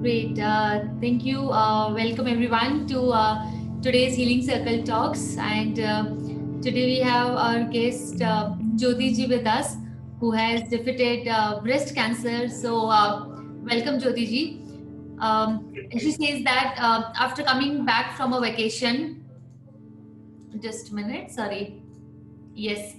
Great. Thank you. Welcome everyone to today's Healing Circle Talks. And today we have our guest Jyoti ji with us, who has defeated breast cancer. So welcome, Jyoti ji. And she says that after coming back from a vacation, just a minute, sorry. Yes.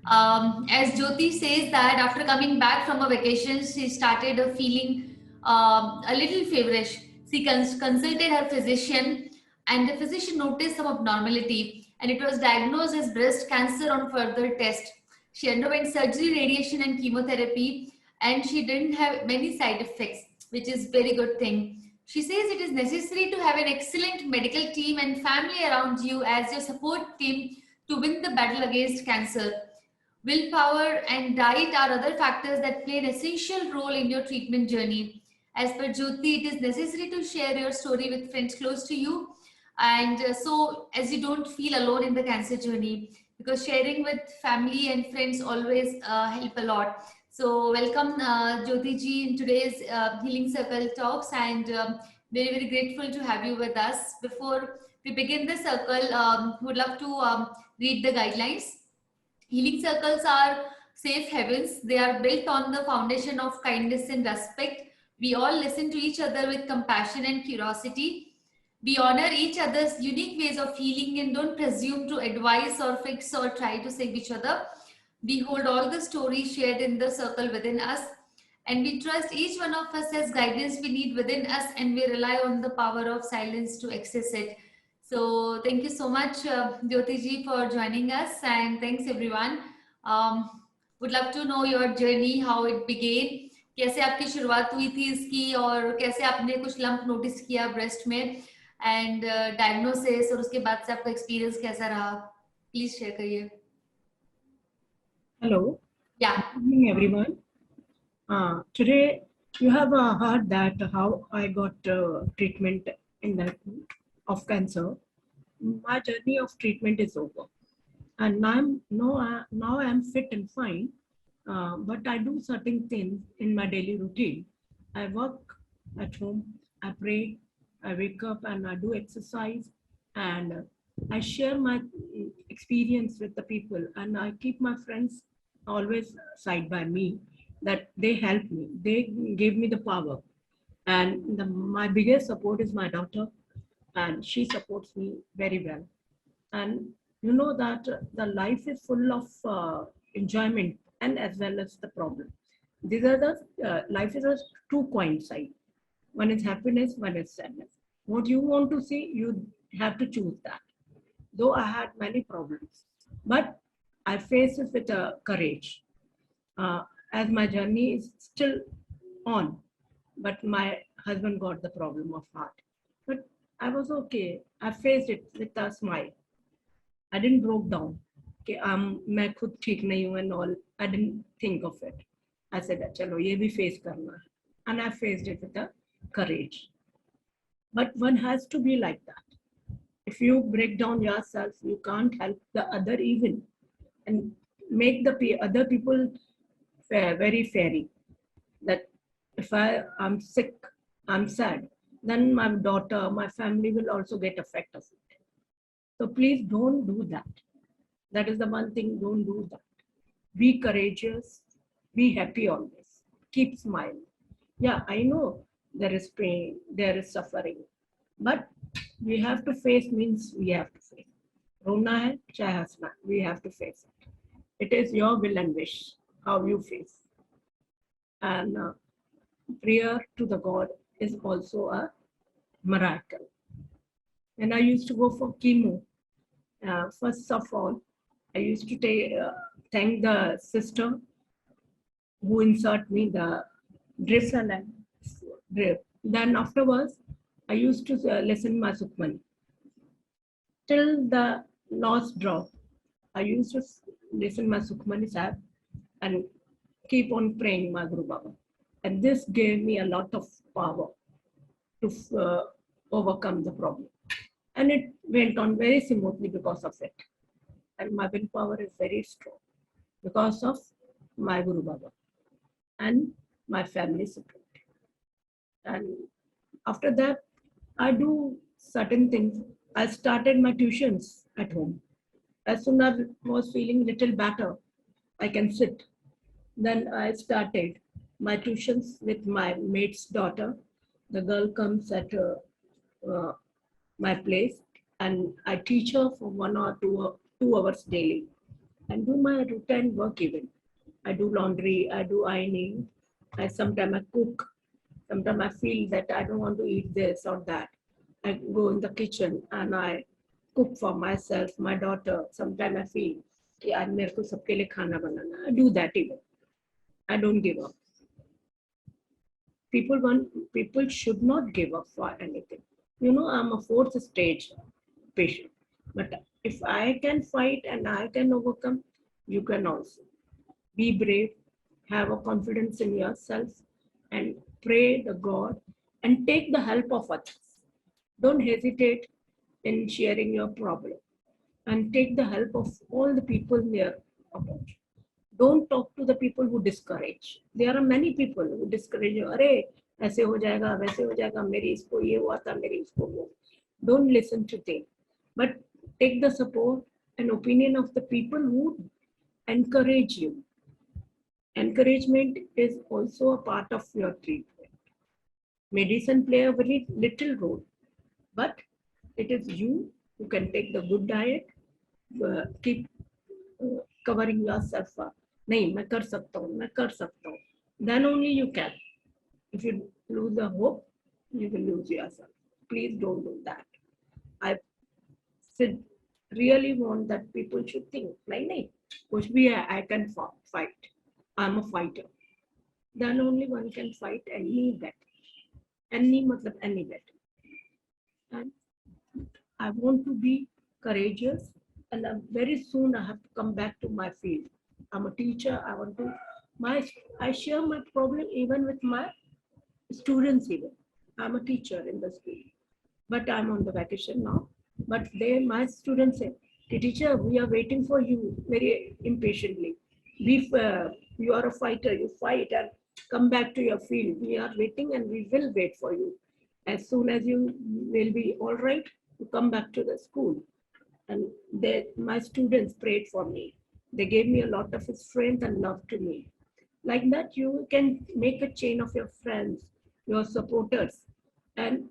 As Jyoti says that after coming back from a vacation, she started feeling a little feverish. She consulted her physician, and the physician noticed some abnormality, and it was diagnosed as breast cancer on further test. She underwent surgery, radiation, and chemotherapy, and she didn't have many side effects, which is very good thing. She says it is necessary to have an excellent medical team and family around you as your support team to win the battle against cancer. Willpower and diet are other factors that play an essential role in your treatment journey. As per Jyoti, it is necessary to share your story with friends close to you, and so as you don't feel alone in the cancer journey, because sharing with family and friends always help a lot. So welcome, Jyoti ji, in today's Healing Circle Talks, and very grateful to have you with us. Before we begin the circle, would love to read the guidelines. Healing circles are safe havens. They are built on the foundation of kindness and respect. We all listen to each other with compassion and curiosity. We honor each other's unique ways of healing and don't presume to advise or fix or try to save each other. We hold all the stories shared in the circle within us, and we trust each one of us has guidance we need within us, and we rely on the power of silence to access it. So thank you so much, Jyoti ji, for joining us, and thanks everyone. Um, would love to know your journey, how it began, कैसे आपकी शुरुआत हुई थी इसकी, और कैसे आपने कुछ लंप नोटिस किया ब्रेस्ट में, एंड डायग्नोसिस, और उसके बाद से आपका एक्सपीरियंस कैसा रहा, प्लीज शेयर करिए. Hello. Yeah. Good evening, everyone. Today you have heard that how I got treatment in that of cancer. My journey of treatment is over, and now I'm fit and fine. But I do certain things in my daily routine. I work at home. I pray. I wake up and I do exercise, and I share my experience with the people, and I keep my friends always side by me, that they help me, they give me the power. And my biggest support is my daughter, and she supports me very well. And you know that the life is full of enjoyment and as well as the problem. These are the life is a two coin side. One is happiness, one is sadness. What you want to see, you have to choose that. Though I had many problems, but I faced it with courage. As my journey is still on, but my husband got the problem of heart. But I was okay. I faced it with a smile. I didn't broke down. कि मैं खुद ठीक नहीं हूँ and all. I didn't think of it. I said चलो ये भी face करना है, and I faced it with a courage. But one has to be like that. If you break down yourself, you can't help the other even, and make the other people very fairy. That if I'm sick, I'm sad, then my daughter, my family will also get affected of it. So please don't do that. That is the one thing, don't do that. Be courageous, be happy always, keep smiling. Yeah, I know there is pain, there is suffering, but we have to face means we have to face. Rona hai, chahe hasna, we have to face it. It is your will and wish, how you face. And prayer to the God is also a miracle. And I used to go for chemo. First of all, I used to thank the sister who insert me the drip and drip. Then afterwards, I used to listen my Sukhmani. Till the last drop, I used to listen my Sukhmani Sahib and keep on praying my Guru Baba. And this gave me a lot of power to overcome the problem. And it went on very smoothly because of it. And my willpower is very strong because of my Guru Baba and my family support. And After that, I do certain things. I started my tuitions at home. As soon as I was feeling little better, I can sit. Then I started my tuitions with my mate's daughter. The girl comes at uh, my place, and I teach her for 1 or 2 hours daily and do my routine work even. I do laundry, I do ironing, I sometimes I cook. Sometimes I feel that I don't want to eat this or that. I go in the kitchen and I cook for myself, my daughter. Sometimes I feel कि आज मेरे को सबके लिए खाना बनाना. I do that even. I don't give up. People should not give up for anything. I'm a fourth stage patient, but if I can fight and I can overcome, you can also. Be brave, have a confidence in yourself, and pray the God and take the help of others. Don't hesitate in sharing your problem and take the help of all the people near about you. Don't talk to the people who discourage. There are many people who discourage you. अरे ऐसे हो जाएगा वैसे हो जाएगा मेरी इसको ये हुआ था मेरी इसको वो. Don't listen to them, but take the support and opinion of the people who encourage you. Encouragement is also a part of your treatment. Medicine play a very little role, but it is you who can take the good diet, keep covering yourself up. नहीं मैं कर सकता हूँ मैं कर सकता हूँ. Then only you can. If you lose the hope, you will lose yourself. Please don't do that. I really want that people should think नहीं कुछ भी है I can fight. I'm a fighter. Then only one can fight any battle. Any matlab any battle. And I want to be courageous, and very soon I have to come back to my field. I'm a teacher. I share my problem even with my students even. I'm a teacher in the school, but I'm on the vacation now. But my students say, teacher, we are waiting for you very impatiently. You are a fighter, you fight and come back to your field. We are waiting and we will wait for you. As soon as you will be all right, you come back to the school. And my students prayed for me. They gave me a lot of strength and love to me. Like that, you can make a chain of your friends, your supporters, and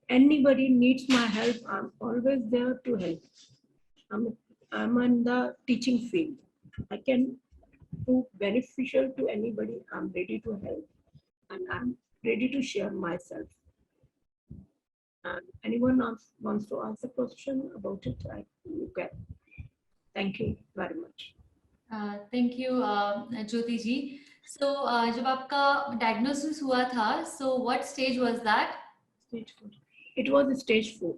anybody needs my help. I'm always there to help. I'm in the teaching field. I can do beneficial to anybody. I'm ready to help, and I'm ready to share myself. And anyone else wants to ask a question about it, you can. Thank you very much. Thank you, Jyoti ji. So, जब आपका diagnosis हुआ था, so what stage was that? Stage 4. It was stage 4.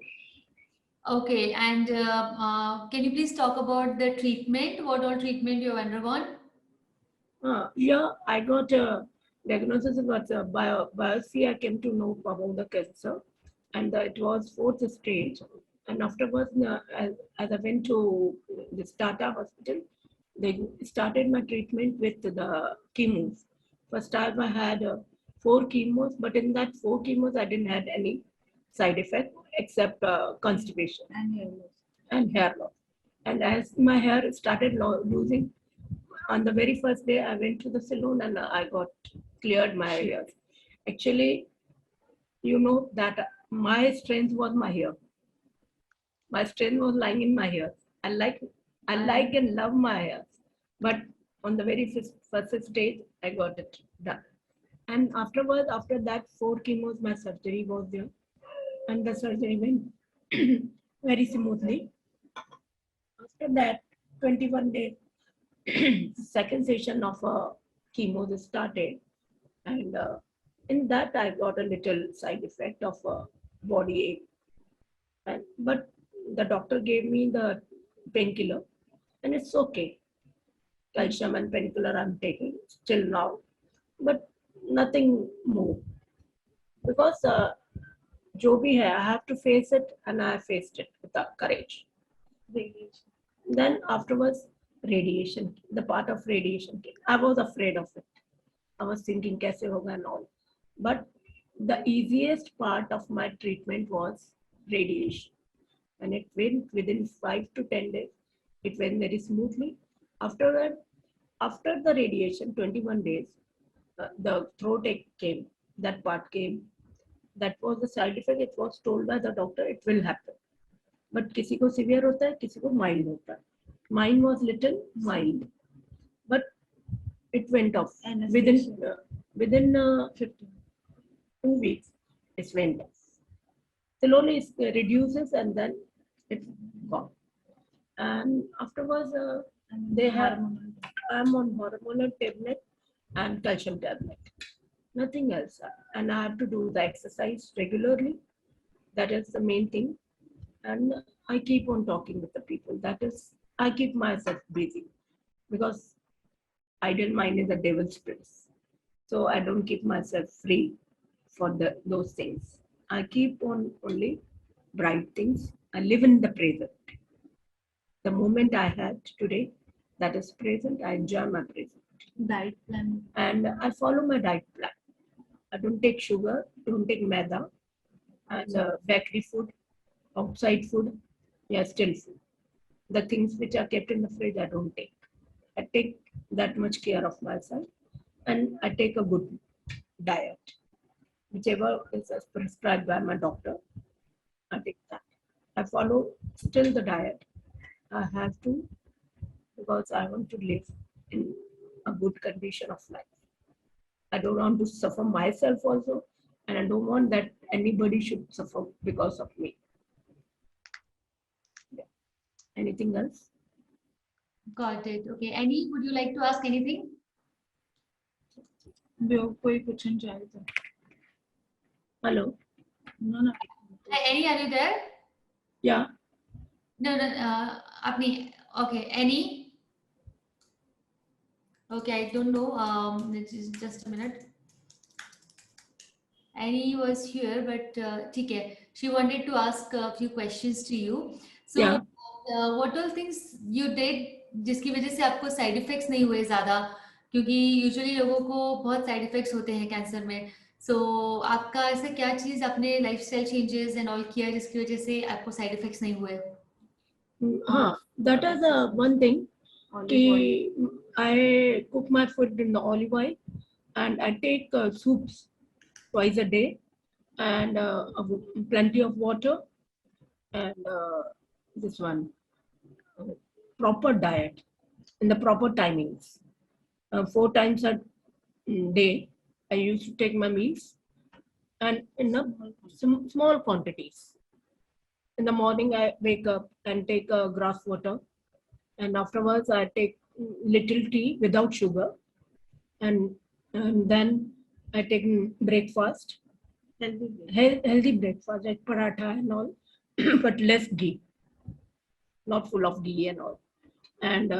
Okay, and can you please talk about the treatment? What all treatment you have undergone? Yeah, I got a diagnosis about biopsy. I came to know about the cancer, and it was 4th stage. And afterwards, as I went to the Tata hospital, they started my treatment with the chemos. First time I had 4 chemos, but in that 4 chemos, I didn't have any side effect except constipation and hair loss. And as my hair started losing, on the very first day, I went to the salon and I got cleared my hairs. Actually, you know that my strength was my hair. My strength was lying in my hair. I like and love my hair. But on the very first stage, I got it done. And afterwards, after that 4 chemos, my surgery was there. And the surgery went very smoothly. After that, 21 days, second session of chemo started, and in that I got a little side effect of body ache, but the doctor gave me the painkiller, and it's okay. Calcium and painkiller I'm taking still now, but nothing more because जो भी है, I have to face it, and I faced it with courage. Then afterwards, radiation, the part of radiation. I was afraid of it. I was thinking, कैसे होगा and all. But the easiest part of my treatment was radiation. And it went within 5 to 10 days. It went very smoothly. After that, after the radiation, 21 days, the throat ache came. That part came. That was the side effect. It was told by the doctor, it will happen. But किसी को severe होता है, किसी को mild होता है. Mine was little mild, but it went off within 2 weeks. It went off. Slowly it reduces and then it's gone. And afterwards, they have. I'm on hormonal tablet and calcium tablet. Nothing else. And I have to do the exercise regularly. That is the main thing. And I keep on talking with the people. That is, I keep myself busy because idle mind is a devil's prince. So I don't keep myself free for those things. I keep on only bright things. I live in the present. The moment I had today, that is present, I enjoy my present. Diet plan. And I follow my diet plan. I don't take sugar, don't take maida, and bakery food, outside food, still food. The things which are kept in the fridge, I don't take. I take that much care of myself, and I take a good diet. Whichever is prescribed by my doctor, I take that. I follow still the diet. I have to, because I want to live in a good condition of life. I don't want to suffer myself also, and I don't want that anybody should suffer because of me. Yeah. Anything else? Got it. Okay. Annie, would you like to ask anything? कोई question चाहिए था? Hello. No. Annie, are you there? Yeah. No. Apni. Okay. Annie. Okay. I don't know. Just a minute. Annie was here, but ठीक है. She wanted to ask a few questions to you. So, Yeah. What all things you did जिसकी वजह से आपको side effects नहीं हुए ज्यादा, क्योंकि यूजुअली लोगों को बहुत साइड इफेक्ट्स होते हैं कैंसर में. सो आपका ऐसा क्या चीज आपने लाइफस्टाइल चेंजेस एंड ऑल किया जिसकी वजह से आपको साइड इफेक्ट्स नहीं हुए? That is one thing. I cook my food in the olive oil, and I take soups twice a day, and plenty of water, and this one proper diet in the proper timings. 4 times a day, I used to take my meals, and in some small quantities. In the morning, I wake up and take a grass water, and afterwards I take little tea without sugar, and then I take breakfast, healthy breakfast like paratha and all, but less ghee, not full of ghee and all. And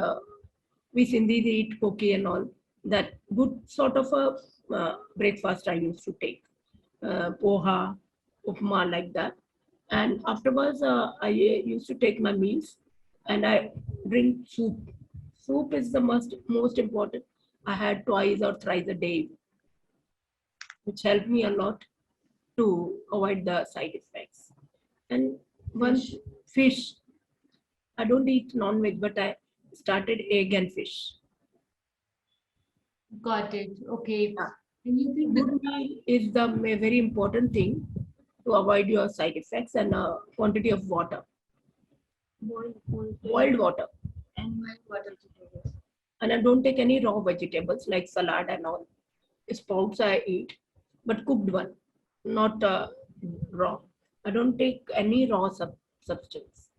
we Sindhis eat koki and all. That good sort of a breakfast I used to take, poha, upma, like that. And afterwards, I used to take my meals, and I drink soup. Soup is the most important. I had twice or thrice a day, which helped me a lot to avoid the side effects. And one fish. I don't eat non-veg, but I started egg and fish. Got it. Okay. Yeah. And you think Good meal is the very important thing to avoid your side effects, and quantity of water. Boiled water. And mild water vegetables. And I don't take any raw vegetables like salad and all. Sprouts I eat, but cooked one, not raw. I don't take any raw substance.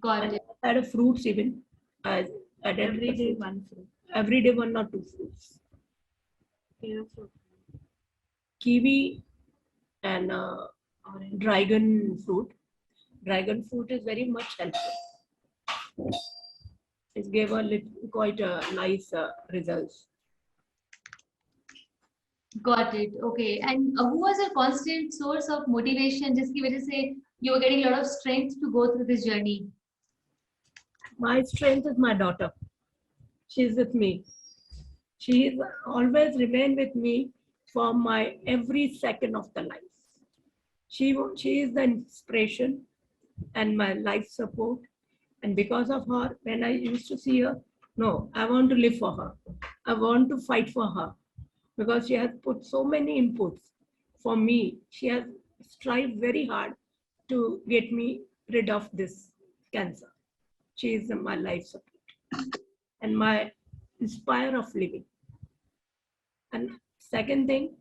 got And it. I had a fruits even. I added Every day one fruit. every day 1 or 2 fruits. Pear fruit. Kiwi and dragon fruit. Dragon fruit is very much helpful. It gave quite a nice results. Got it. Okay. And who was your constant source of motivation जिसकी वजह से you were getting a lot of strength to go through this journey? My strength is my daughter. She's with me. She's always remained with me for my every second of the life. She is the inspiration and my life support. And because of her, when I used to see her, no, I want to live for her. I want to fight for her because she has put so many inputs for me. She has strived very hard to get me rid of this cancer. She is my life support and my inspire of living. And second thing,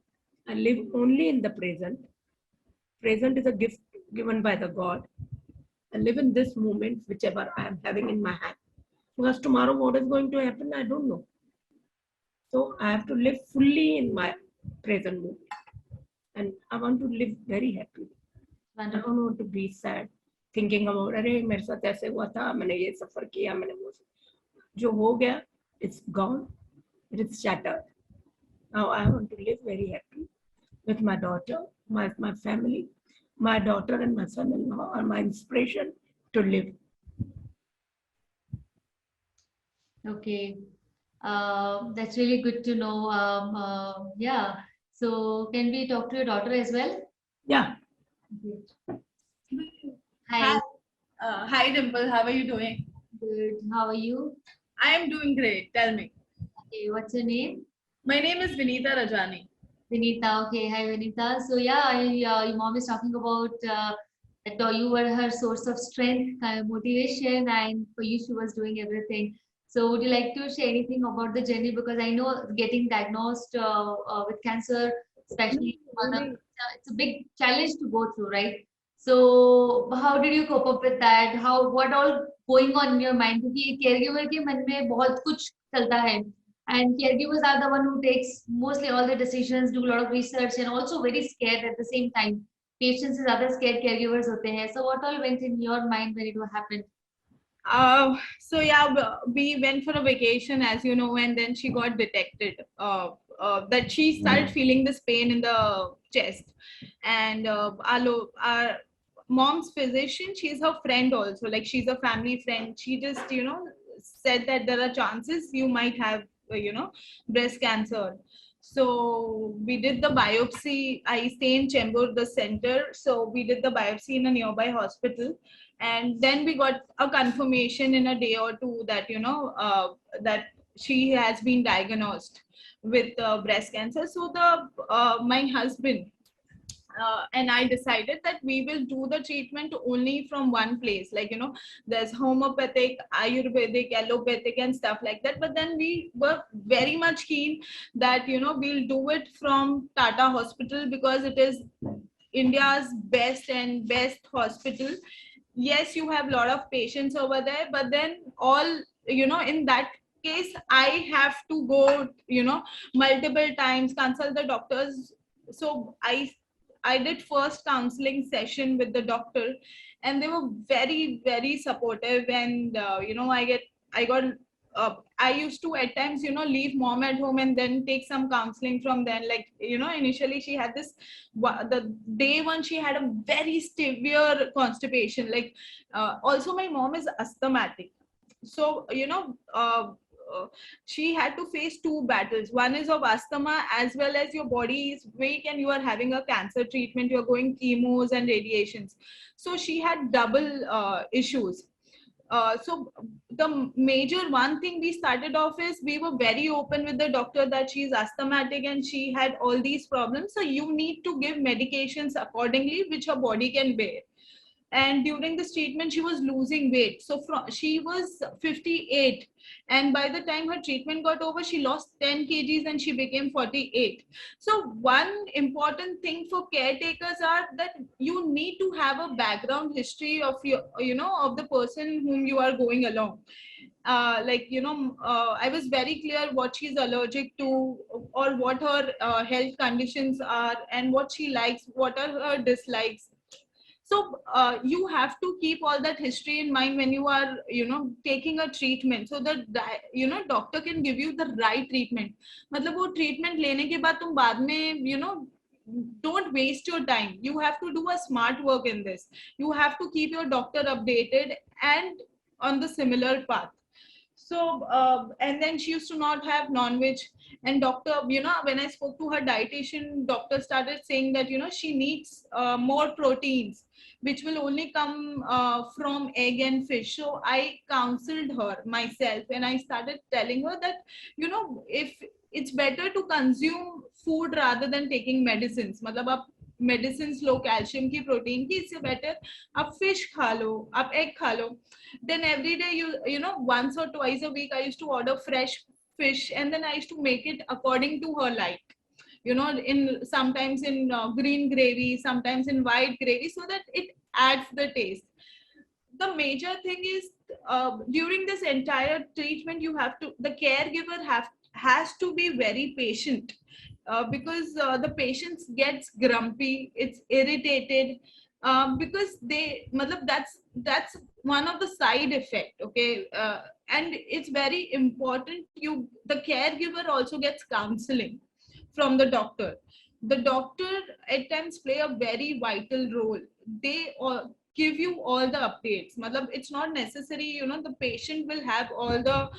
I live only in the present. Present is a gift given by the God. I live in this moment, whichever I am having in my hand. Because tomorrow what is going to happen, I don't know. So I have to live fully in my present moment. And I want to live very happily. I don't want to be sad, thinking about, अरे मेरे साथ ऐसे हुआ था, मैंने ये सफर किया, मैंने वो जो हो गया, it's gone, it's shattered. Now I want to live very happy with my daughter, my family. My daughter and my son-in-law are my inspiration to live. Okay, that's really good to know. Yeah. So can we talk to your daughter as well? Yeah. Hi. Hi Dimple, how are you doing? Good. How are you? I am doing great. Tell me. Okay. What's your name? My name is Vinita Rajani. Vinita. Okay. Hi, Vinita. So yeah, your mom is talking about that you were her source of strength, kind of motivation, and for you she was doing everything. So would you like to share anything about the journey? Because I know getting diagnosed with cancer, especially mother, it's a big challenge to go through, right? So how did you cope up with that? How what all going on in your mind? क्योंकि caregiver के मन में बहुत कुछ चलता है. And caregivers are the one who takes mostly all the decisions, do a lot of research, and also very scared at the same time. Patients is other scared caregivers होते हैं. So what all went in your mind when it happened? So yeah, we went for a vacation, as you know, and then she got detected that she started feeling this pain in the chest, and our mom's physician, she's her friend also, like she's a family friend. She just said that there are chances you might have breast cancer. So we did the biopsy. I stay in Chembur, the center. So we did the biopsy in a nearby hospital, and then we got a confirmation in a day or two that that she has been diagnosed with breast cancer. So my husband and I decided that we will do the treatment only from one place. Like, there's homeopathic, Ayurvedic, allopathic, and stuff like that. But then we were very much keen that, we'll do it from Tata Hospital because it is India's best hospital. Yes, you have a lot of patients over there, but then in that case, I have to go, multiple times, consult the doctors. So I did first counseling session with the doctor, and they were very, very supportive. And I used to at times leave mom at home and then take some counseling from them. Like initially she had this, the day one she had a very severe constipation. Like also my mom is asthmatic, so she had to face two battles. One is of asthma, as well as your body is weak and you are having a cancer treatment, you're going chemos and radiations. So she had double issues. So the major one thing we started off is we were very open with the doctor that she's asthmatic and she had all these problems. So you need to give medications accordingly, which her body can bear. And during this treatment she was losing weight. So she was 58, and by the time her treatment got over, she lost 10 kgs and she became 48. So one important thing for caretakers are that you need to have a background history of your of the person whom you are going along. I was very clear what she's allergic to, or what her health conditions are, and what she likes, what are her dislikes. So you have to keep all that history in mind when you are taking a treatment, so that doctor can give you the right treatment. मतलब वो treatment लेने के बाद तुम बाद में don't waste your time. You have to do a smart work in this. You have to keep your doctor updated and on the similar path. So and then she used to not have non-veg, and doctor, when I spoke to her dietitian, doctor started saying that she needs more proteins, which will only come from egg and fish. So I counseled her myself, and I started telling her that if it's better to consume food rather than taking medicines, मतलब आप medicines लो calcium की protein की, इससे better आप fish खा लो, आप egg खा लो. Then every day once or twice a week I used to order fresh fish, and then I used to make it according to her like, in sometimes in green gravy, sometimes in white gravy, so that it adds the taste. The major thing is during this entire treatment, the caregiver has to be very patient, because the patient gets grumpy, it's irritated, because that's one of the side effect. Okay, and it's very important, the caregiver also gets counseling from the doctor. The doctor at times play a very vital role. They give you all the updates. It's not necessary, the patient will have all the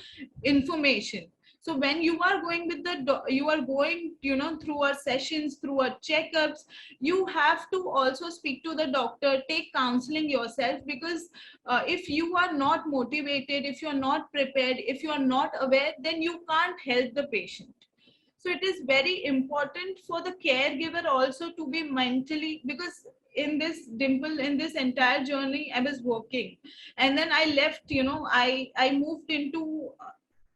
information. So when you are going with you are going, through our sessions, through our checkups, you have to also speak to the doctor, take counseling yourself, because if you are not motivated, if you are not prepared, if you are not aware, then you can't help the patient. So it is very important for the caregiver also to be mentally, because in this Dimple, in this entire journey, I was working, and then I left, I moved into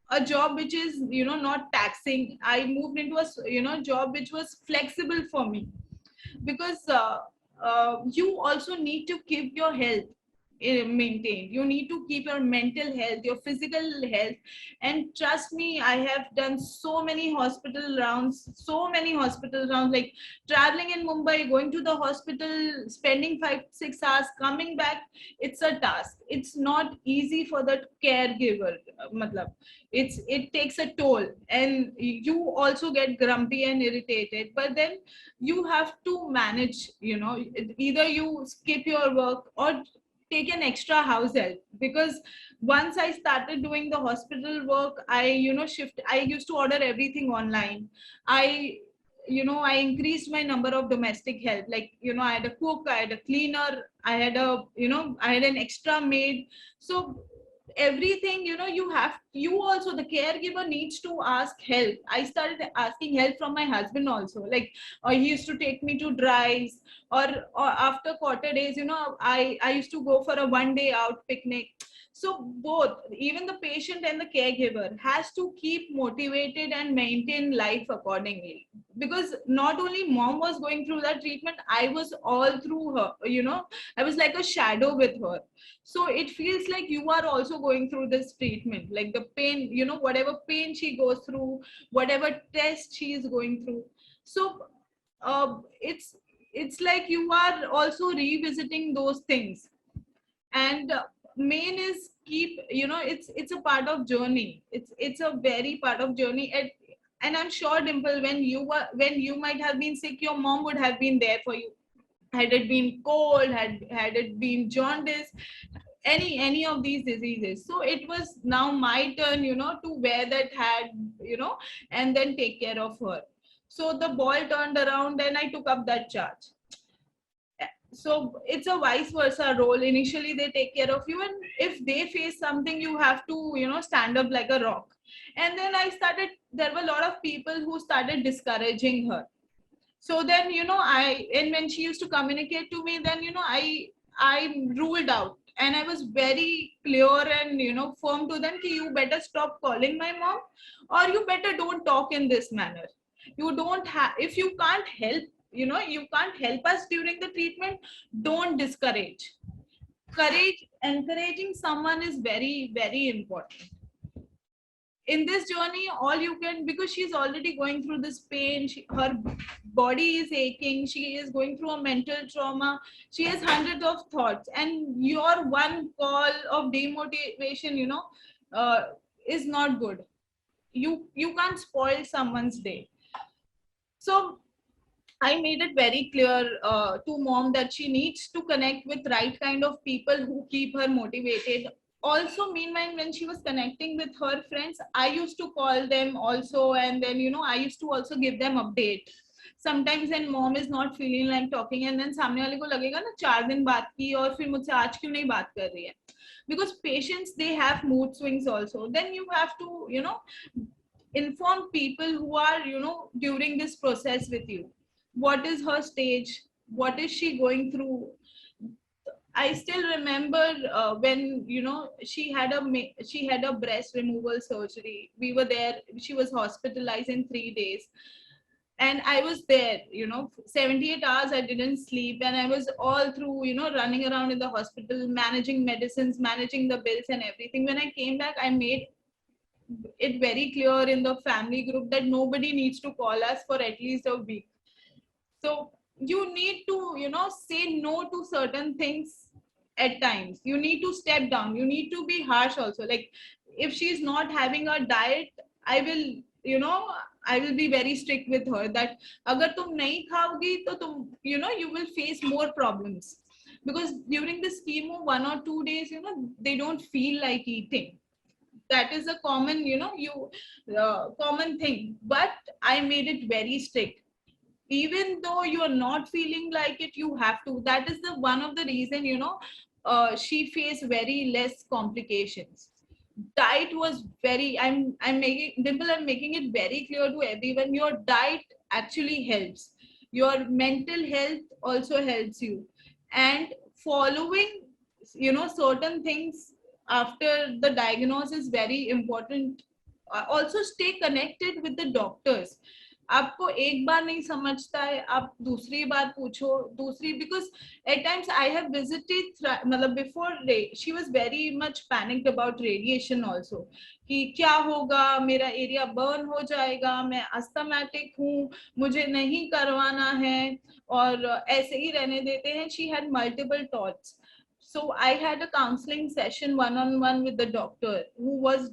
a job which is, not taxing. I moved into a, job which was flexible for me, because you also need to keep your health maintained. You need to keep your mental health, your physical health. And trust me, I have done so many hospital rounds, like traveling in Mumbai, going to the hospital, spending 5-6 hours, coming back. It's a task. It's not easy for the caregiver. It takes a toll, and you also get grumpy and irritated, but then you have to manage. Either you skip your work or take an extra house help, because once I started doing the hospital work, I used to order everything online. I increased my number of domestic help, like, I had a cook, I had a cleaner, I had an extra maid. So everything, you also, the caregiver needs to ask help. I started asking help from my husband also, like, he used to take me to drives, or after quarter days, I used to go for a 1 day out picnic. So both, even the patient and the caregiver, has to keep motivated and maintain life accordingly, because not only mom was going through that treatment, I was all through her. I was like a shadow with her. So it feels like you are also going through this treatment, like the pain, whatever pain she goes through, whatever test she is going through. So it's like you are also revisiting those things. And main is keep, it's a part of journey. It's a very part of journey. And I'm sure, Dimple, when you might have been sick, your mom would have been there for you. Had it been cold, had it been jaundice, any of these diseases. So it was now my turn, to wear that hat, and then take care of her. So the ball turned around and I took up that charge. So it's a vice versa role. Initially they take care of you, and if they face something, you have to, stand up like a rock. And then there were a lot of people who started discouraging her. So then, and when she used to communicate to me, then, I ruled out, and I was very clear and, firm to them, ki you better stop calling my mom, or you better don't talk in this manner. You don't have, if you can't help, you can't help us during the treatment, don't discourage. Encouraging someone is very, very important. In this journey, all you can, because she's already going through this pain, her body is aching, she is going through a mental trauma, she has hundreds of thoughts, and your one call of demotivation, is not good. You can't spoil someone's day. So I made it very clear to mom that she needs to connect with right kind of people who keep her motivated. also meanwhile when she was connecting with her friends, I used to call them also, and then I used to also give them update. Sometimes when mom is not feeling like talking, and then सामने वाले को लगेगा ना 4 दिन बात की और फिर मुझसे आज क्यों नहीं बात कर रही है, because patients, they have mood swings also. Then you have to inform people who are during this process with you, what is her stage, what is she going through. I still remember when she had a breast removal surgery. We were there. She was hospitalized in 3 days, and I was there. 78 hours I didn't sleep, and I was all through running around in the hospital, managing medicines, managing the bills and everything. When I came back, I made it very clear in the family group that nobody needs to call us for at least a week. So you need to say no to certain things at times. You need to step down. You need to be harsh also. Like if she's not having a diet, I will be very strict with her that agar tum nahi khaogi to tum you will face more problems, because during this chemo 1 or 2 days they don't feel like eating. That is a common common thing, but I made it very strict. Even though you are not feeling like it, you have to. That is the one of the reason she faced very less complications. Diet was very, I'm making Dimple, I'm making it very clear to everyone, your diet actually helps. Your mental health also helps you, and following certain things after the diagnosis is very important. Also stay connected with the doctors. आपको एक बार नहीं समझता है, आप दूसरी बार पूछो, दूसरी, because at times I have visited, मतलब before she was very much panicked about radiation also, कि क्या होगा, मेरा एरिया बर्न हो जाएगा, मैं अस्थमैटिक हूँ, मुझे नहीं करवाना है, और ऐसे ही रहने देते हैं. She had multiple thoughts. So I had a counseling session one-on-one with the doctor who was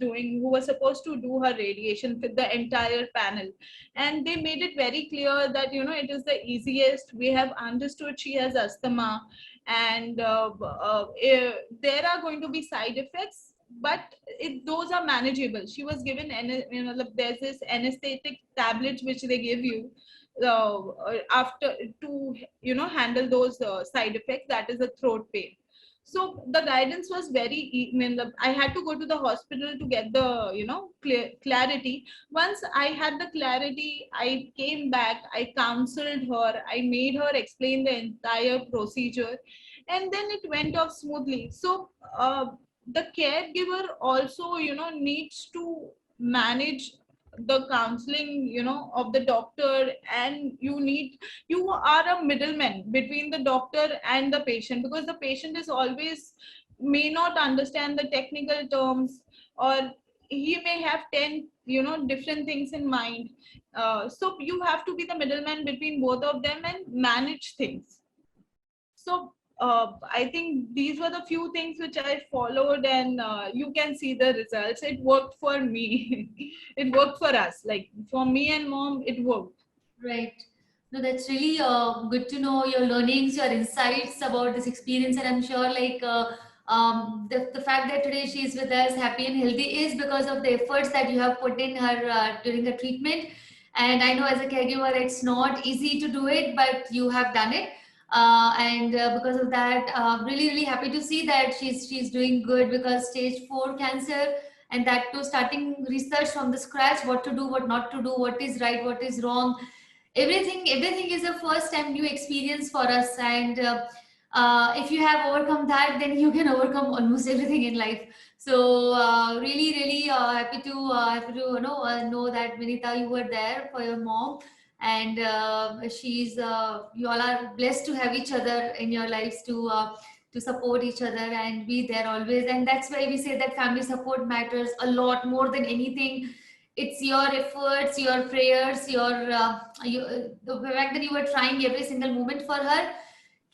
supposed to do her radiation with the entire panel. And they made it very clear that, it is the easiest. We have understood she has asthma, and there are going to be side effects, but those are manageable. She was given, there's this anesthetic tablets which they give you after to, handle those side effects. That is a throat pain. So the guidance was very, I had to go to the hospital to get the, clarity. Once I had the clarity, I came back, I counseled her, I made her explain the entire procedure, and then it went off smoothly. So the caregiver also, needs to manage the counseling, of the doctor, and you are a middleman between the doctor and the patient, because the patient is always may not understand the technical terms, or he may have 10 different things in mind. So you have to be the middleman between both of them and manage things. So I think these were the few things which I followed, and you can see the results. It worked for me. It worked for us. Like for me and mom, it worked. Right. No, that's really good to know your learnings, your insights about this experience, and I'm sure the fact that today she is with us, happy and healthy, is because of the efforts that you have put in her during the treatment. And I know as a caregiver, it's not easy to do it, but you have done it. And because of that, really happy to see that she's doing good, because stage 4 cancer, and that too starting research from the scratch, what to do, what not to do, what is right, what is wrong, everything is a first time new experience for us. And if you have overcome that, then you can overcome almost everything in life. So really happy to know that, Vinita, you were there for your mom, and she's you all are blessed to have each other in your lives to support each other and be there always. And that's why we say that family support matters a lot more than anything. It's your efforts, your prayers, the fact that you were trying every single moment for her,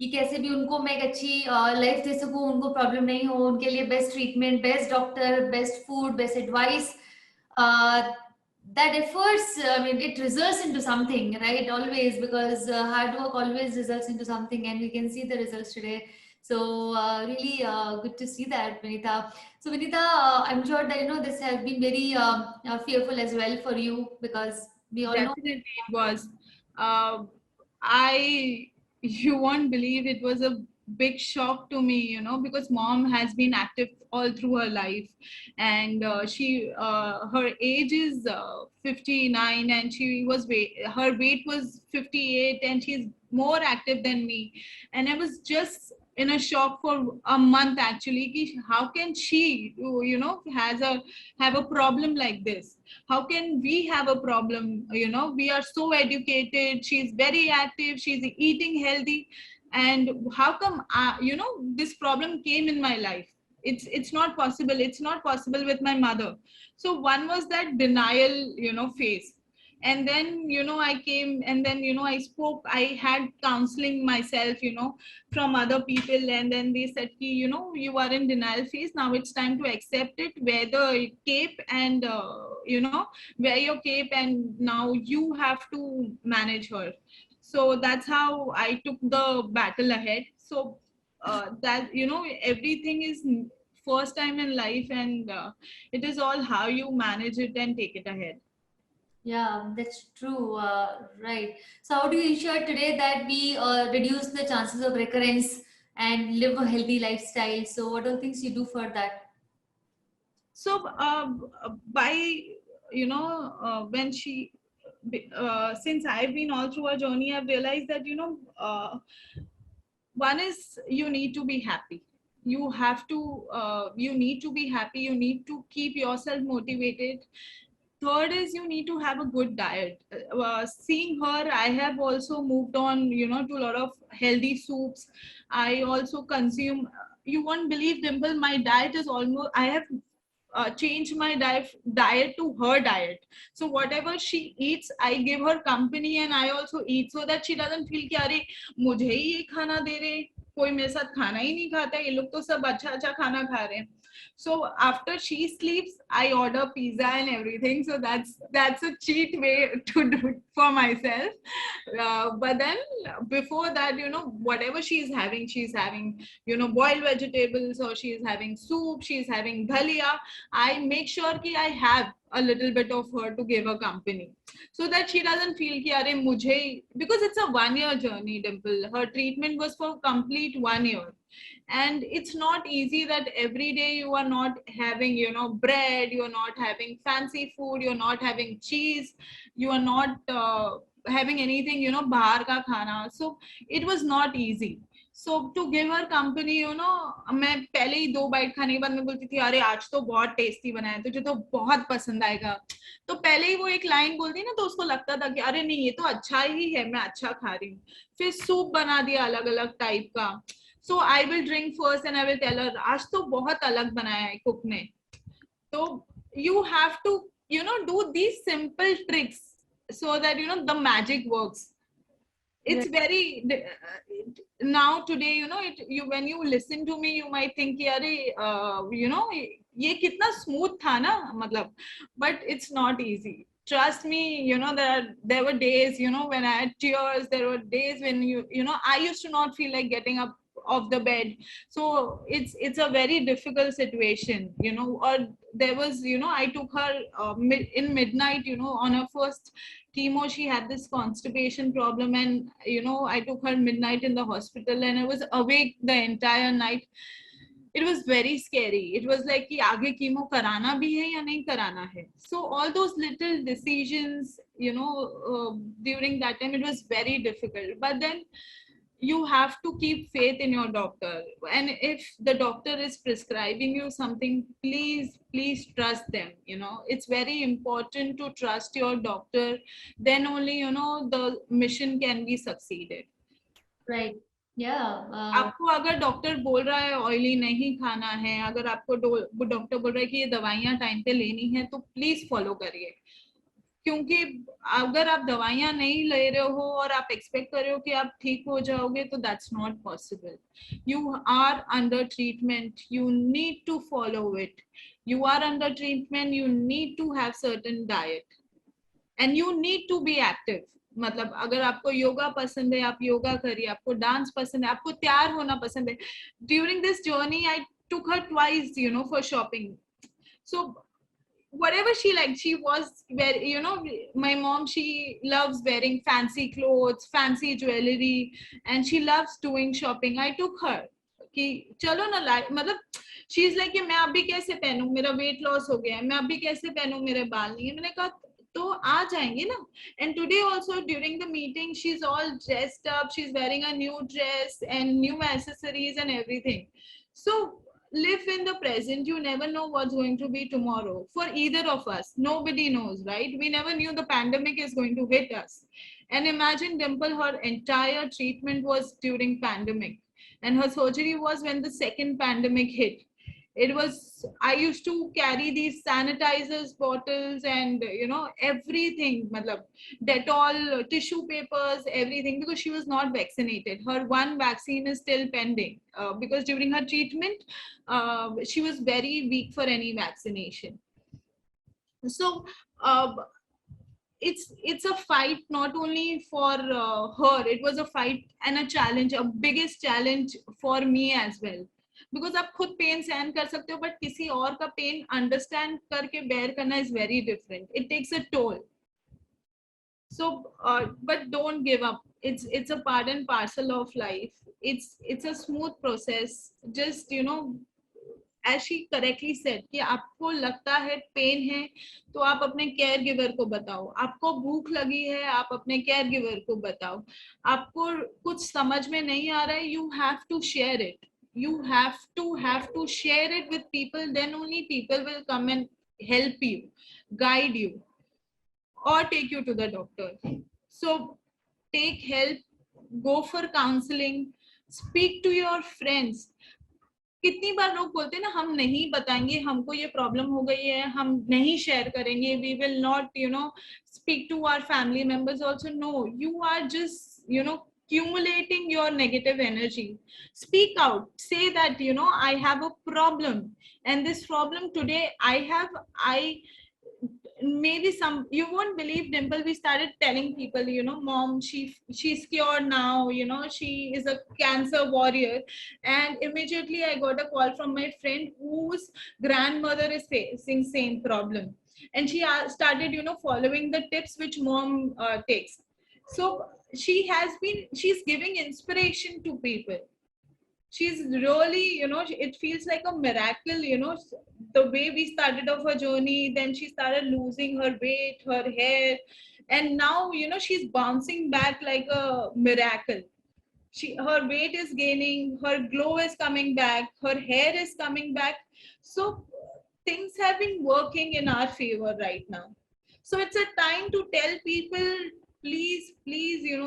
कि कैसे भी उनको मैं एक अच्छी life दे सकूं, उनको problem नहीं हो, उनके लिए best treatment, best doctor, best food, best advice. That efforts, I mean, it results into something, right? Always, because hard work always results into something, and we can see the results today. So really good to see that, Vinita. So Vinita, I'm sure that this has been very fearful as well for you, because we all know. Definitely it was. Uh, you won't believe it was a big shock to me, because mom has been active all through her life, and her age is 59, and her weight was 58, and she's more active than me. And I was just in a shock for a month actually. How can she, have a problem like this? How can we have a problem? We are so educated, she's very active, she's eating healthy, and how come this problem came in my life? It's not possible. It's not possible with my mother. So one was that denial phase. And then I came, and then I spoke, I had counseling myself, from other people, and then they said ki, you are in denial phase, now it's time to accept it, wear the cape, and wear your cape, and now you have to manage her. So that's how I took the battle ahead. So that everything is first time in life, and it is all how you manage it and take it ahead. Yeah, that's true. Right. So, how do you ensure today that we reduce the chances of recurrence and live a healthy lifestyle? So, what are the things you do for that? So by when since I've been all through a journey, I've realized that one is you need to be happy. You need to be happy, you need to keep yourself motivated. Third is you need to have a good diet. Seeing her, I have also moved on to a lot of healthy soups. I also consume, you won't believe, Dimple, my diet is almost, I have changed my diet to her diet. So whatever she eats, I give her company, and I also eat, so that she doesn't feel कि अरे मुझे ही ये खाना दे रहे, कोई मेरे साथ खाना ही नहीं खाता, ये लोग तो सब अच्छा अच्छा खाना खा रहे हैं. So after she sleeps, I order pizza and everything. So that's a cheat way to do it for myself. But then before that, whatever she's having, boiled vegetables, or she's having soup, she's having dhalia. I make sure that I have a little bit of her to give her company, so that she doesn't feel कि अरे मुझे, because it's a 1 year journey, Dimple. Her treatment was for complete 1 year, and it's not easy that every day you are not having bread, you're not having fancy food, you're not having cheese, you are not having anything bahar ka khana. So it was not easy. So to give her company, मैं पहले ही 2 bite खाने के बाद मैं बोलती थी अरे आज तो बहुत टेस्टी बना है, तुझे तो बहुत पसंद आएगा. तो पहले ही वो एक लाइन बोलती ना, तो उसको लगता था कि अरे नहीं ये तो अच्छा ही है, मैं अच्छा खा रही हूँ. फिर सूप बना दिया अलग अलग टाइप का. So I will drink first and I will tell her आज तो बहुत अलग बनाया है कुक ने. So you have to do these simple tricks so that the magic works. It's very now today you when you listen to me, you might think कि अरे ये कितना smooth था ना, मतलब, but it's not easy. Trust me, there were days when I had tears. There were days when I used to not feel like getting up of the bed. So it's a very difficult situation, or there was I took her in midnight, on her first chemo. She had this constipation problem, and I took her midnight in the hospital, and I was awake the entire night. It was very scary. It was like कि आगे chemo कराना भी है या नहीं कराना है. So all those little decisions, during that time, it was very difficult. But then you have to keep faith in your doctor, and if the doctor is prescribing you something, please trust them. It's very important to trust your doctor. Then only the mission can be succeeded. Right. Yeah. आपको अगर doctor बोल रहा है oily नहीं खाना है, अगर आपको डॉक्टर बोल रहा है कि ये दवाइयां टाइम पे लेनी है, तो प्लीज फॉलो करिए. क्योंकि अगर आप दवाइयां नहीं ले रहे हो और आप एक्सपेक्ट कर रहे हो कि आप ठीक हो जाओगे, तो that's not possible. You are under treatment, you need to follow it. You are under treatment, you need to have certain diet, and you need to be active. मतलब अगर आपको योगा पसंद है, आप योगा करिए, आपको डांस पसंद है, आपको तैयार होना पसंद है. During this journey, I took her twice, for shopping. So whatever she liked, she was very, my mom, she loves wearing fancy clothes, fancy jewelry, and she loves doing shopping. I took her कि चलो ना मतलब she is like कि मैं अभी कैसे पहनूं, मेरा weight loss हो गया है, मैं अभी कैसे पहनूं, मेरे बाल नहीं है. मैंने कहा तो आ जाएंगे ना. And today also during the meeting she is all dressed up, she is wearing a new dress and new accessories and everything. So live in the present. You never know what's going to be tomorrow for either of us. Nobody knows, right? We never knew the pandemic is going to hit us. And imagine Dimple, her entire treatment was during pandemic, and her surgery was when the second pandemic hit. It was, I used to carry these sanitizers bottles and everything, matlab Dettol, tissue papers, everything, because she was not vaccinated. Her one vaccine is still pending, because during her treatment she was very weak for any vaccination. So it's a fight not only for her, it was a fight and a challenge, a biggest challenge for me as well. Because आप खुद pen सहन कर सकते हो, but किसी और का pain understand करके बेयर करना is very different. It takes a toll. So but don't give up. It's a part and parcel of life. It's a smooth process. Just as she correctly said कि आपको लगता है pen है तो आप अपने केयर गिवर को बताओ. आपको भूख लगी है, आप अपने केयर गिवर को बताओ. आपको कुछ समझ में नहीं आ रहा है, you have to share it. You have to share it with people. Then only people will come and help you, guide you, or take you to the doctor. So take help, go for counseling, speak to your friends. कितनी बार लोग बोलते हैं ना, हम नहीं बताएंगे, हमको ये प्रॉब्लम हो गई है, हम नहीं शेयर करेंगे, we will not speak to our family members also. No, you are just accumulating your negative energy. Speak out, say that I have a problem, and this problem today I maybe some, you won't believe, Dimple, we started telling people, mom, she's cured now, she is a cancer warrior. And immediately I got a call from my friend whose grandmother is facing same problem, and she started following the tips which mom takes. So she's giving inspiration to people. She's really, it feels like a miracle, the way we started off her journey. Then she started losing her weight, her hair, and now, she's bouncing back like a miracle. Her weight is gaining, her glow is coming back, her hair is coming back. So things have been working in our favor right now. So it's a time to tell people, please,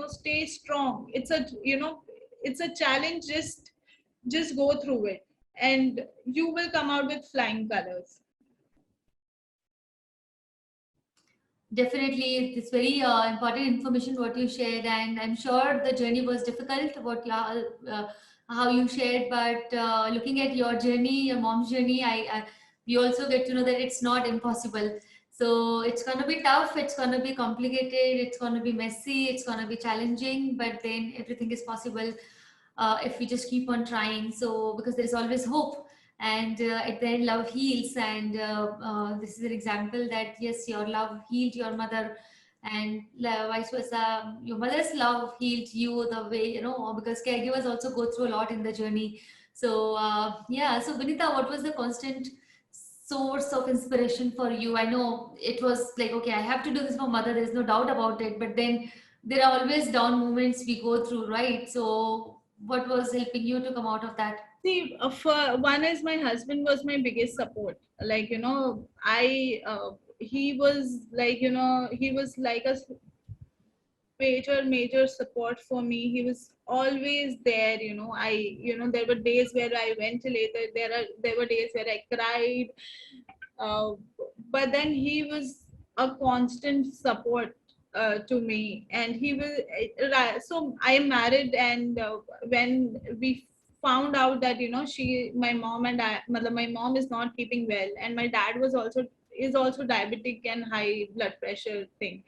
stay strong. It's a challenge. Just go through it and you will come out with flying colors. Definitely, it's very important information what you shared, and I'm sure the journey was difficult. How you shared, but looking at your journey, your mom's journey, we also get to know that it's not impossible. So it's gonna be tough. It's gonna be complicated. It's gonna be messy. It's gonna be challenging, but then everything is possible if we just keep on trying. So because there is always hope, and at the end love heals, and this is an example that yes, your love healed your mother, and vice versa, your mother's love healed you, the way because caregivers also go through a lot in the journey. So yeah, so Vinita, what was the constant source of inspiration for you? I know it was like, okay, I have to do this for mother, there's no doubt about it, but then there are always down moments we go through, right? So what was helping you to come out of that? See, for one is my husband was my biggest support. Like, he was like, he was like a major support for me. He was always there. There were days where I ventilated. There were days where I cried. But then he was a constant support to me, and he was so I am married, and when we found out that my mom and my mom is not keeping well, and my dad was also is also diabetic and high blood pressure thing,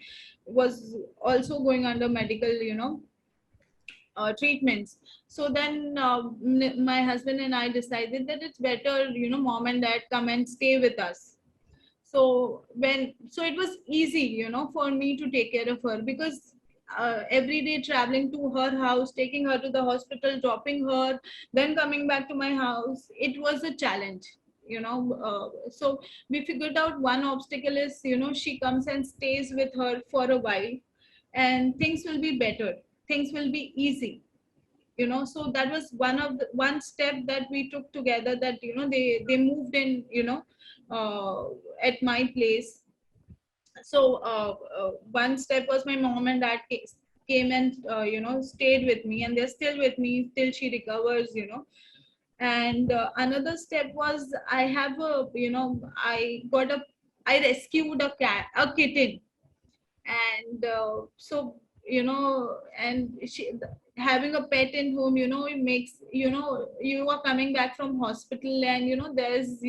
was also going under medical, treatments. So then my husband and I decided that it's better, mom and dad come and stay with us. So it was easy, for me to take care of her, because every day traveling to her house, taking her to the hospital, dropping her, then coming back to my house, it was a challenge. So we figured out one obstacle is, she comes and stays with her for a while, and things will be better, things will be easy. So that was one step that we took together, that they moved in, at my place. So one step was my mom and dad came and stayed with me, and they're still with me till she recovers. And another step was, I have a, I rescued a kitten. And so, and having a pet in home, it makes, you are coming back from hospital, and there's,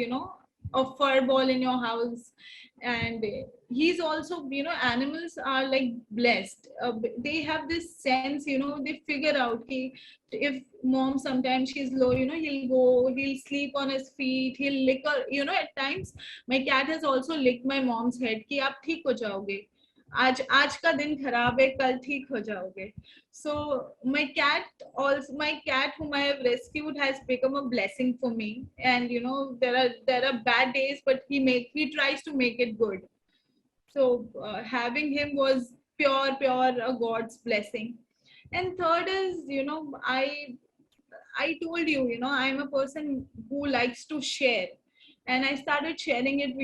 a fur ball in your house. And he's also, animals are like blessed. They have this sense, they figure out, if mom sometimes she's low, he'll sleep on his feet, he'll lick her. At times my cat has also licked my mom's head कि आप ठीक हो जाओगे, आज आज का दिन खराब है, कल ठीक हो जाओगे. So my cat whom I have rescued has become a blessing for me. And there are bad days, but he tries to make it good. So having him was pure a God's blessing. And third is, I told you, I'm a person who likes to share. And I started sharing it.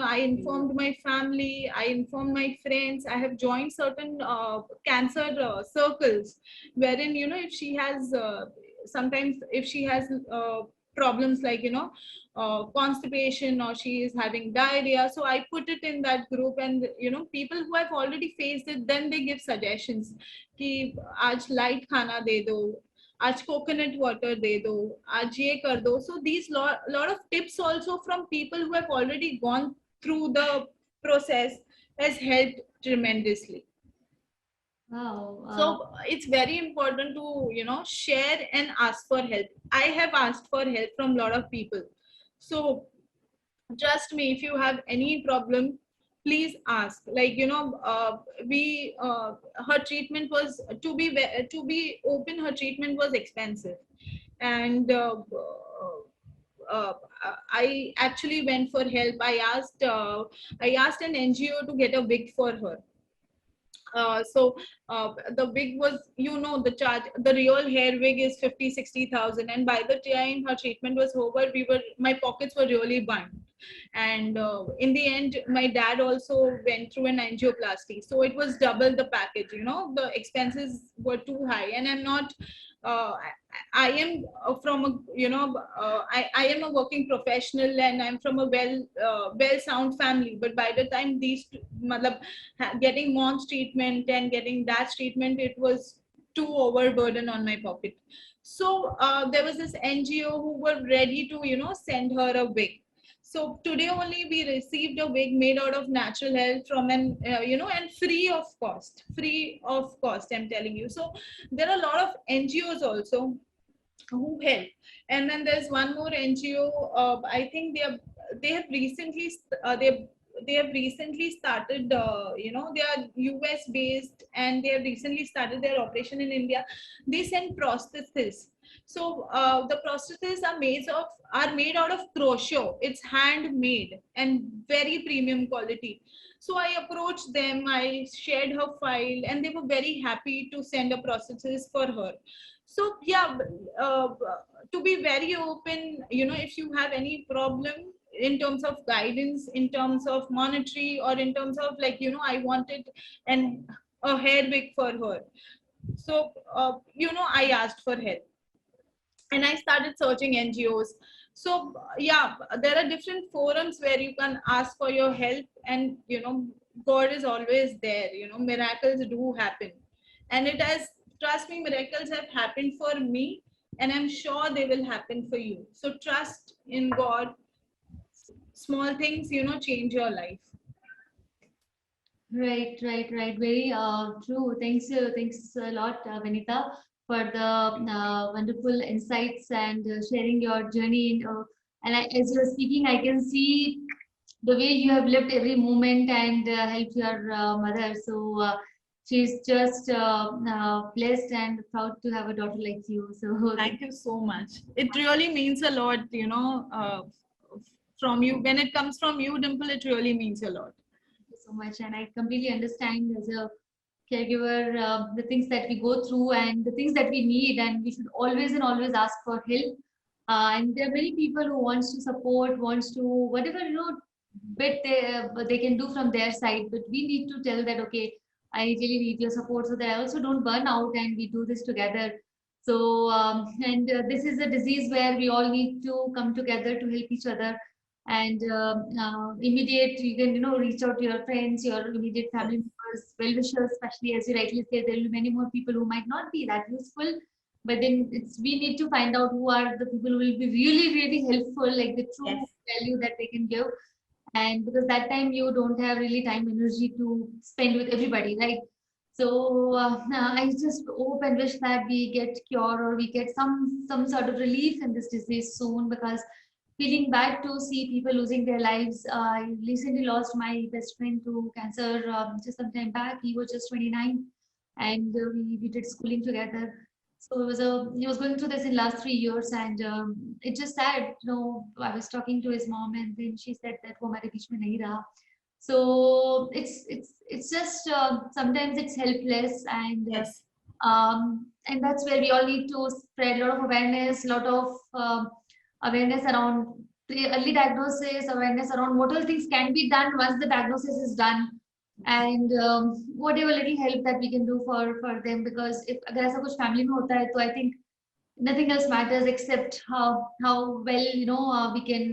I informed my family, I informed my friends. I have joined certain cancer circles, wherein, if she has, sometimes if she has problems like, constipation, or she is having diarrhea, so I put it in that group. And people who have already faced it, then they give suggestions कि आज light खाना दे दो, आज coconut water दे दो, आज ये कर दो. So these lot of tips also from people who have already gone through the process has helped tremendously. Wow. So it's very important to share and ask for help. I have asked for help from a lot of people. So trust me, if you have any problem, please ask. Like, her treatment was, to be open, her treatment was expensive. And I actually went for help. I asked an NGO to get a wig for her. So the wig was, the real hair wig is 50,000-60,000, and by the time her treatment was over, my pockets were really burned. And in the end, my dad also went through an angioplasty, so it was double the package. The expenses were too high, and I'm not. I am from a, I am a working professional, and I'm from a well sound family. But by the time getting mom's treatment and getting dad's treatment, it was too overburden on my pocket. So there was this NGO who were ready to, send her a wig. So today only we received a wig made out of natural hair from an, and free of cost, I'm telling you. So there are a lot of NGOs also who help. And then there's one more NGO, I think they have recently started, they are US based, and they have recently started their operation in India. They send prostheses. So the prostheses are made out of crochet. It's handmade and very premium quality. So I approached them, I shared her file, and they were very happy to send a prosthesis for her. So yeah, to be very open, if you have any problem in terms of guidance, in terms of monetary, or in terms of like, I wanted a hair wig for her. So, I asked for help, and I started searching NGOs. So yeah, there are different forums where you can ask for your help, and God is always there. Miracles do happen, and it has, trust me, miracles have happened for me, and I'm sure they will happen for you. So trust in God, small things, change your life. Right. Very true. Thanks a lot, Vanita, for the wonderful insights and sharing your journey. And as you're speaking, I can see the way you have lived every moment and helped your mother. So she's just blessed and proud to have a daughter like you. So Thank you so much. It really means a lot, from you. When it comes from you, Dimple, it really means a lot. thank you so much. And I completely understand as a caregiver the things that we go through and the things that we need, and we should always and always ask for help. And there are many people who wants to support, wants to whatever bit they can do from their side. But we need to tell that okay, I really need your support so that I also don't burn out, and we do this together. So and this is a disease where we all need to come together to help each other. And immediate, you can reach out to your friends, your immediate family members, well wishers, especially as you rightly say, there will be many more people who might not be that useful. But then we need to find out who are the people who will be really helpful, like the true Yes. value that they can give. And because that time you don't have really time, energy to spend with everybody, right? So I just hope and wish that we get cure, or we get some sort of relief in this disease soon, because feeling bad to see people losing their lives. I recently lost my best friend to cancer just some time back. He was just 29, and we did schooling together. So he was going through this in last 3 years, and it's just sad. I was talking to his mom, and then she said that वो हमारे बीच में नहीं रहा. So it's just sometimes it's helpless, Yes. and that's where we all need to spread a lot of awareness, a lot of awareness around the early diagnosis, awareness around what all things can be done once the diagnosis is done, and whatever little help that we can do for them. Because if अगर ऐसा कुछ family में होता है, तो I think nothing else matters except how well we can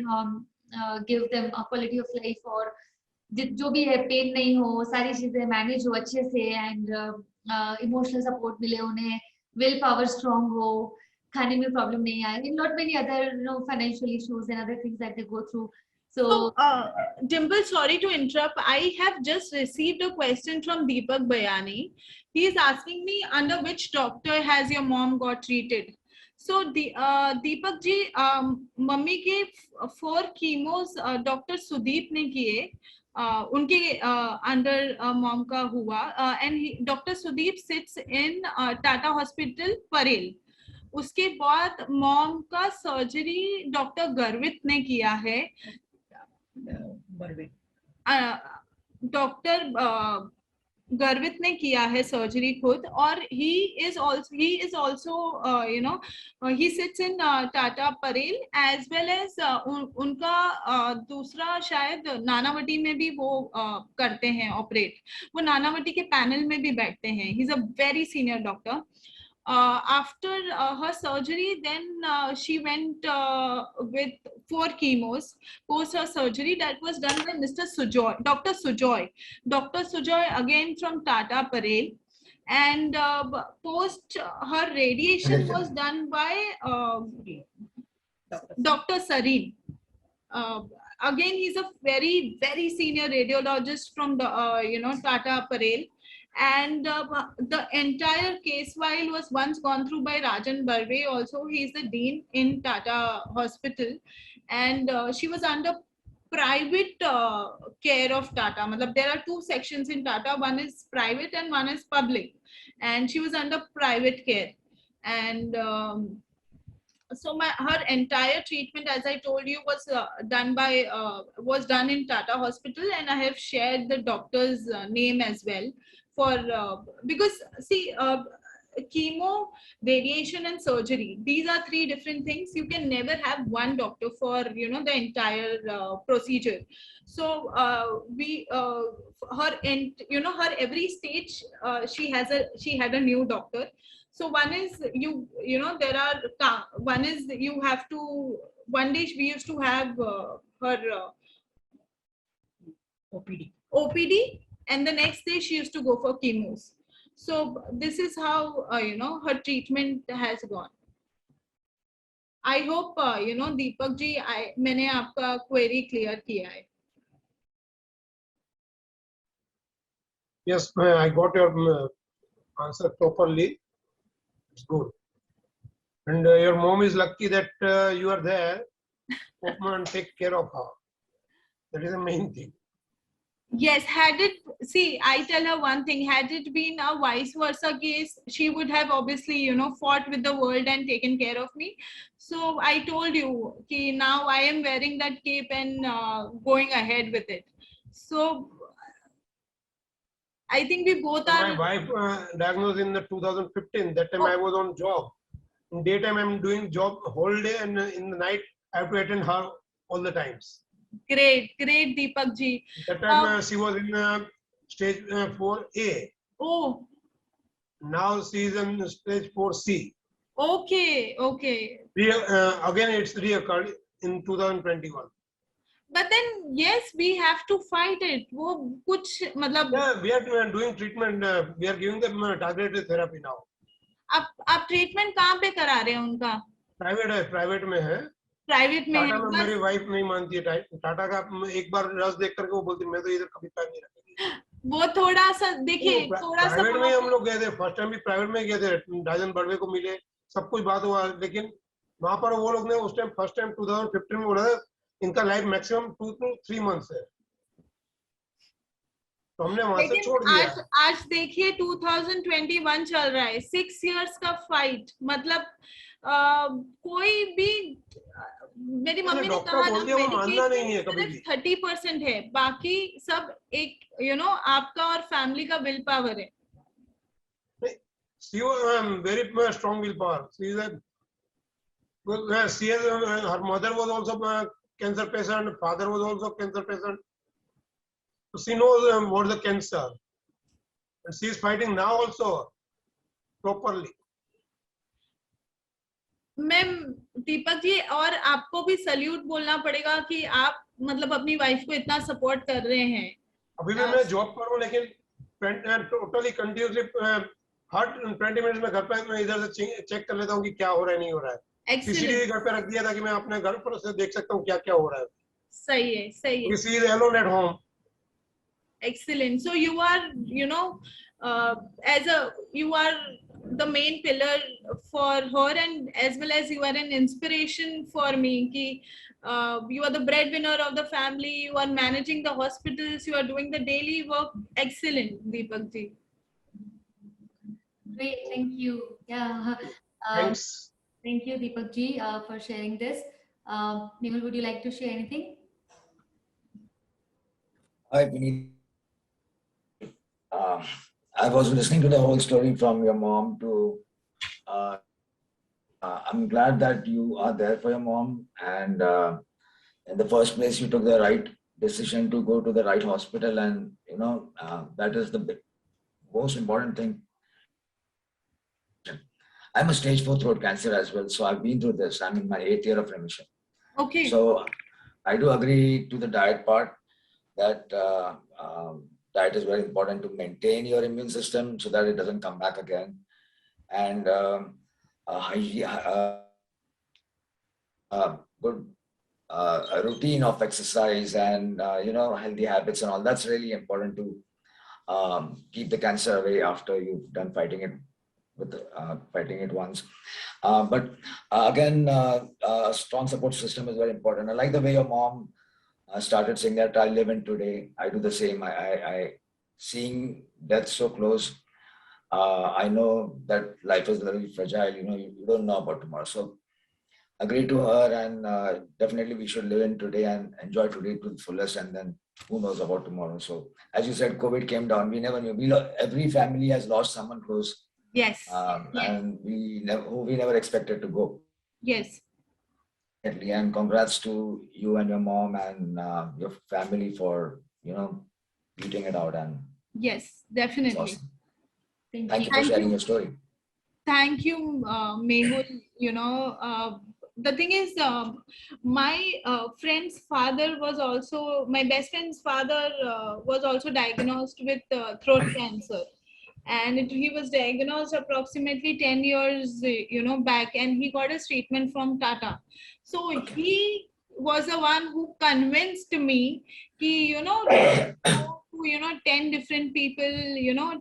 give them a quality of life, और जो भी है पेन नहीं हो, सारी चीजें मैनेज हो अच्छे से, एंड इमोशनल सपोर्ट मिले उन्हें, विल पावर स्ट्रांग हो, खाने में प्रॉब्लम नहीं आए, in not many other financial issues and other things that they go through. So Dimple, sorry to interrupt. I have just received a question from Deepak Bayani. He is asking me, under which doctor has your mom got treated? So Deepak ji, mummy के 4 chemos doctor Sudeep ने किए, उनके under mom का हुआ, and doctor Sudeep sits in Tata hospital Parel. उसके बाद mom का surgery doctor गर्वित ने किया है. डॉक्टर गर्वित ने किया है सर्जरी खुद, और he is also he sits in Tata Parel, as well as उनका दूसरा शायद नानावटी में भी वो करते हैं ऑपरेट. वो नानावटी के पैनल में भी बैठते हैं. he is a very senior doctor. After her surgery, then she went with 4 chemos post her surgery. That was done by Mr. Sujoy, Dr. Sujoy. Dr. Sujoy, again from Tata Parel. And post her radiation was done by Dr. Sareen. Again, he's a very, very senior radiologist from the Tata Parel. And the entire case file was once gone through by Rajan Barve. Also, he is the dean in Tata Hospital, and she was under private care of Tata. Matlab, there are 2 sections in Tata. One is private and one is public, and she was under private care. And so her entire treatment, as I told you, was done in Tata Hospital, and I have shared the doctor's name as well. For because see, chemo, radiation, and surgery, these are 3 different things. You can never have one doctor for the entire procedure. So her every stage she had a new doctor. So one is one day we used to have her OPD, and the next day she used to go for chemos. So this is how her treatment has gone. I hope Deepak ji, मैंने आपका query clear किया है. Yes, I got your answer properly. It's good. And your mom is lucky that you are there. Open and take care of her. That is the main thing. Yes, I tell her one thing, had it been a vice versa case, she would have obviously, fought with the world and taken care of me. So I told you, ki now I am wearing that cape and going ahead with it. So I think we both My are. wife diagnosed in the 2015. That time I was on job. In daytime I'm doing job whole day, and in the night I have to attend her all the times. Great, Deepak ji. That time she was in stage 4A. Oh, Now she is in stage 4C. okay. Again, it's reoccurred in 2021. But then, yes, we have to fight it. वो कुछ मतलब Yeah, we are doing treatment. We are giving them targeted therapy now. आप treatment कहाँ पे करा रहे हैं उनका? प्राइवेट है, प्राइवेट में है. प्राइवेट में टाटा है. में मेरी वाइफ नहीं मानती है. टाटा का एक बार रस देख करके वो बोलती मैं तो इधर कभी पैर नहीं रखेगी. वो थोड़ा सा देखिए, थोड़ा सा प्राइवेट में हम लोग गए थे. फर्स्ट टाइम भी प्राइवेट में गए थे. राजन बड़वे को मिले, सब कुछ बात हुआ. लेकिन वहां पर वो लोग ने उस टाइम फर्स्ट टाइम 2015 में बोला था इनका लाइफ मैक्सिमम 2 to 3 months है. तो हमने वहां से छोड़ दिया. आज देखिए 2021 चल रहा है. 6 years का फाइट. मतलब कोई भी मेरी मम्मी ने कहा ना, सिर्फ 30% है, बाकी सब एक आपका और फैमिली का विल पावर है. She was very strong willpower. She has her mother was also cancer patient. Father was also cancer patient. So she knows what the cancer, and she is fighting now also properly. Ma'am Deepak ji, और आपको भी salute बोलना पड़ेगा कि आप मतलब अपनी wife को इतना सपोर्ट कर रहे हैं. अभी भी मैं जॉब पर हूँ, लेकिन टोटली कंटिन्यूसली हर 20 मिनट में घर पे मैं इधर से चेक कर लेता हूँ कि क्या हो रहा है, नहीं हो रहा है. सीसीटीवी घर पे रख दिया था कि मैं अपने घर पर से देख सकता हूँ क्या क्या हो रहा है. सही है, सही है. She is alone at home. Excellent. So you are, you are the main pillar for her, and as well as you are an inspiration for me. Ki, you are the breadwinner of the family. You are managing the hospitals. You are doing the daily work. Excellent, Deepak ji. Great, thank you. Yeah. Thanks. Thank you, Deepak ji, for sharing this. Nehal, would you like to share anything? Hi, Vineet. I was listening to the whole story from your mom to. I'm glad that you are there for your mom, and in the first place, you took the right decision to go to the right hospital, and that is the most important thing. I'm a stage 4 throat cancer as well, so I've been through this. I'm in my 8th year of remission. Okay. So I do agree to the diet part, that diet is very important to maintain your immune system so that it doesn't come back again. And good a routine of exercise and healthy habits and all, that's really important to keep the cancer away after you've done fighting it once. But again, a strong support system is very important. I like the way your mom started saying that I live in today. I do the same. I seeing death so close. I know that life is very fragile. You don't know about tomorrow. So agree to her, and definitely we should live in today and enjoy today to the fullest. And then who knows about tomorrow? So as you said, COVID came down. We never knew. Every family has lost someone close. Yes. And we never expected to go. Yes. And congrats to you and your mom and your family for beating it out. And yes, definitely. Awesome. Thank you for sharing your story. Thank you, Mehul. The thing is, my friend's father was also, my best friend's father was also diagnosed with throat cancer. he was diagnosed approximately 10 years back, and he got his treatment from Tata. So he was the one who convinced me ki, go to 10 different people,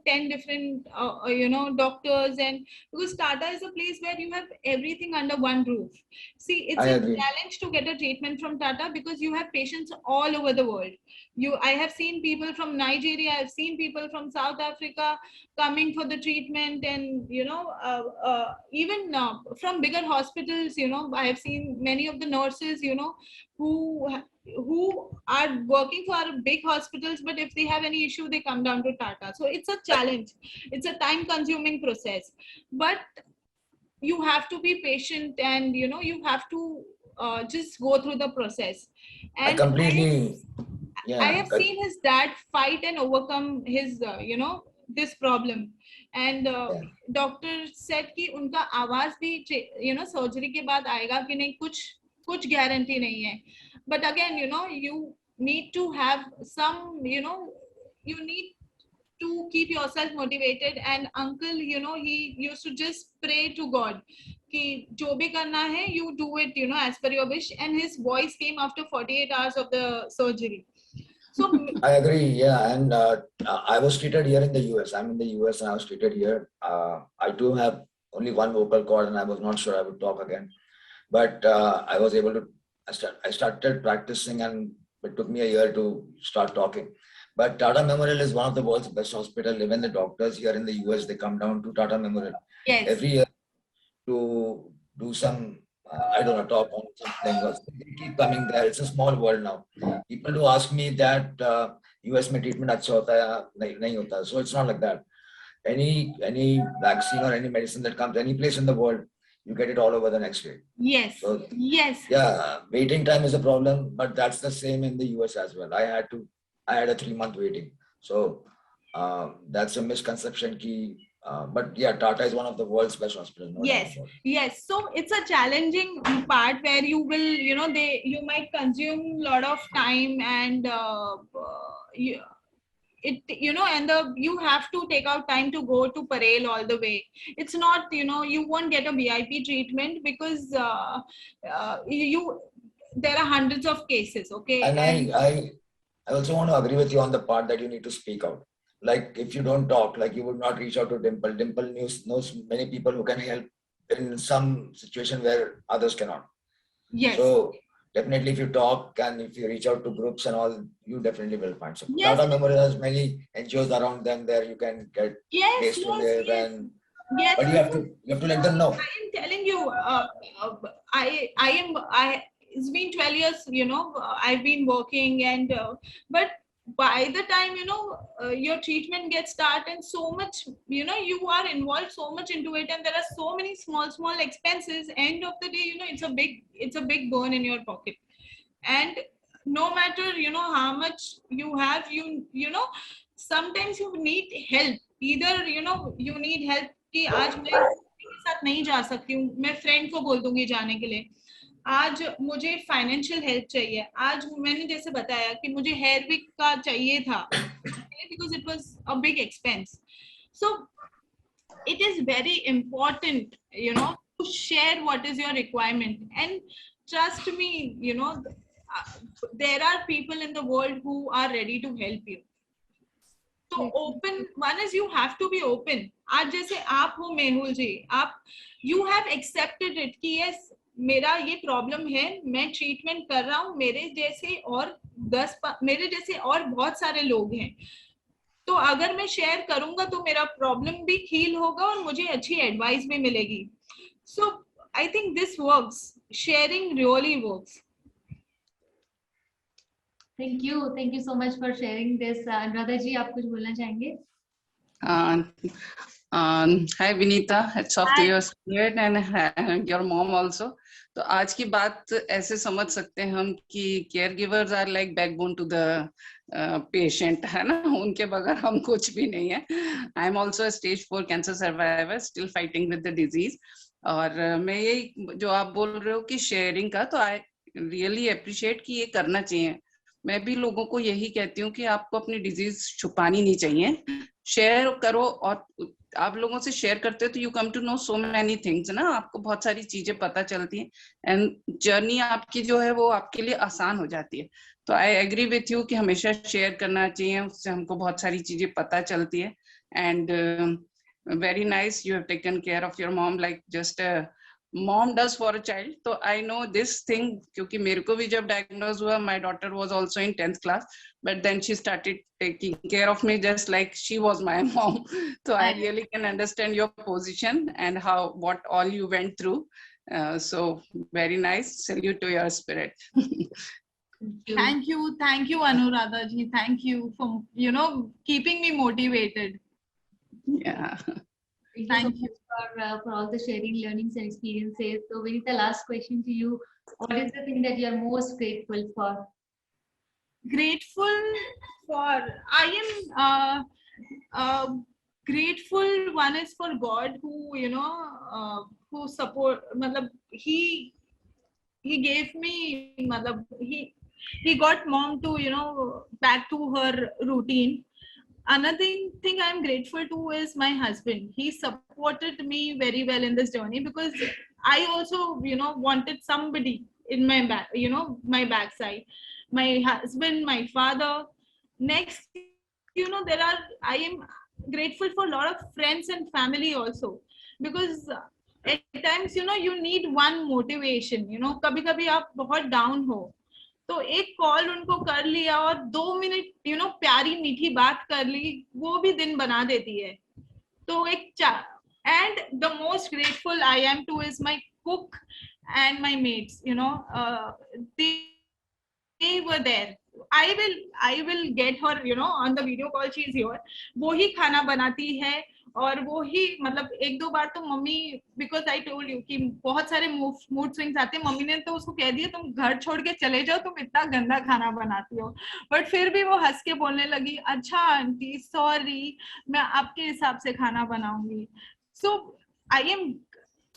10 different doctors, and because Tata is a place where you have everything under one roof. See, it's I a agree. challenge to get a treatment from Tata because you have patients all over the world. I have seen people from Nigeria, I've seen people from South Africa coming for the treatment, and even from bigger hospitals, I have seen many of the nurses, who are working for big hospitals, but if they have any issue, they come down to Tata. So it's a challenge, it's a time consuming process, but you have to be patient, and you have to just go through the process. I And completely, I yeah. have seen his dad fight and overcome his this problem. And Yeah. doctor said कि उनका आवाज भी surgery के बाद आएगा कि नहीं, कुछ गारंटी नहीं है. But again, you need to have some, you need to keep yourself motivated. And uncle, he used to just pray to God कि जो भी करना है, you do it, as per your wish. And his voice came after 48 hours of the surgery. So I agree, yeah. And I was treated here in the US. I'm in the US and I was treated here. I do have only one vocal cord and I was not sure I would talk again. But I was able to, I started practicing, and it took me a year to start talking. But Tata Memorial is one of the world's best hospitals. Even the doctors here in the US, they come down to Tata Memorial every year to do some, I don't know, talk on something. They keep coming there. It's a small world now. People do ask me that US में treatment अच्छा होता है या नहीं होता. So it's not like that. Any vaccine or any medicine that comes any place in the world, you get it all over the next day. Yes. So, yes. Yeah, waiting time is a problem, but that's the same in the US as well. I had a 3-month waiting. So that's a misconception key. But yeah, Tata is one of the world's best hospitals. No Yes. Yes. So it's a challenging part where you will, you might consume a lot of time, and you have to take out time to go to Parel all the way. It's not, you won't get a VIP treatment because there are hundreds of cases. Okay. And I also want to agree with you on the part that you need to speak out. Like if you don't talk, like you would not reach out to Dimple. Dimple knows many people who can help in some situation where others cannot. Yes. So definitely if you talk and if you reach out to groups and all, you definitely will find some. Yes. Tata Memorial has many NGOs around them there. You can get place to live and yes. But you have to let them know. I am telling you, it's been 12 years, I've been working, and but by the time your treatment gets started, and so much, you are involved so much into it, and there are so many small expenses. End of the day, it's a big burn in your pocket. And no matter how much you have, sometimes you need help. Either you need help कि आज मैं के साथ नहीं जा सकती हूँ, मैं फ्रेंड को बोल दूंगी जाने के लिए. आज मुझे फाइनेंशियल हेल्प चाहिए. आज मैंने जैसे बताया कि मुझे हेयर विक का चाहिए था because it was a big expense. So it is very important, to share what is your requirement. And trust me, there are people in the world who are ready to help you. So open, one is you have to be open. आज जैसे आप हो मेहुल जी, आप you have accepted it कि yes, मेरा ये problem है, मैं ट्रीटमेंट कर रहा हूँ, मेरे जैसे और बहुत सारे लोग हैं. तो अगर मैं शेयर करूंगा तो मेरा प्रॉब्लम भी हील होगा और मुझे अच्छी एडवाइस भी मिलेगी. So I think this works. Sharing really works. Thank you so much for sharing this. Anuradha ji, आप कुछ बोलना चाहेंगे? Hi Vinita, hats off to your spirit and your mom also. तो आज की बात ऐसे समझ सकते हैं हम कि care givers are like backbone to the patient, है ना. उनके बगैर हम कुछ भी नहीं है. I am also a stage 4 cancer survivor, still fighting with the disease. और मैं यही जो आप बोल रहे हो कि शेयरिंग का, तो आई रियली अप्रिशिएट कि ये करना चाहिए. मैं भी लोगों को यही कहती हूँ कि आपको अपनी डिजीज छुपानी नहीं चाहिए, शेयर करो, और आप लोगों से शेयर करते हो तो you come to know so many things ना, आपको बहुत सारी चीजें पता चलती हैं, एंड जर्नी आपकी जो है वो आपके लिए आसान हो जाती है। तो आई एग्री विथ यू कि हमेशा शेयर करना चाहिए, उससे हमको बहुत सारी चीजें पता चलती है। And very nice, you have taken care of your mom like just mom does for a child. So I know this thing क्योंकि मेरे को भी जब diagnosed हुआ, my daughter was also in 10th class, but then she started taking care of me just like she was my mom. So I really can understand your position and how what all you went through. So very nice. Salute to your spirit. Thank you, Anuradha ji. Thank you for keeping me motivated. Yeah. Thank you for all the sharing, learnings, and experiences. So, Vinita, last question to you: what is the thing that you are most grateful for? Grateful for, I am grateful. One is for God, who who support. Matlab, he gave me. Matlab, he got mom to back to her routine. Another thing I'm grateful to is my husband. He supported me very well in this journey, because I also wanted somebody in my back, my backside. My husband, my father. Next, I am grateful for a lot of friends and family also, because at times you need one motivation. कभी कभी आप बहुत down हो, तो एक call उनको कर लिया और 2 मिनट प्यारी मीठी बात कर ली, वो भी दिन बना देती है। तो एक and the most grateful I am to is my cook and my mates, they were there. I will get her on the video call, she is here. वो ही खाना बनाती है, और वो ही मतलब 1-2 बार तो mummy, because I told you कि बहुत सारे मूड स्विंग्स आते हैं, मम्मी ने तो उसको कह दिया तुम घर छोड़ के चले जाओ, तुम इतना गंदा खाना बनाती हो, बट फिर भी वो हंस के बोलने लगी, अच्छा आंटी सॉरी, मैं आपके हिसाब से खाना बनाऊंगी। So I am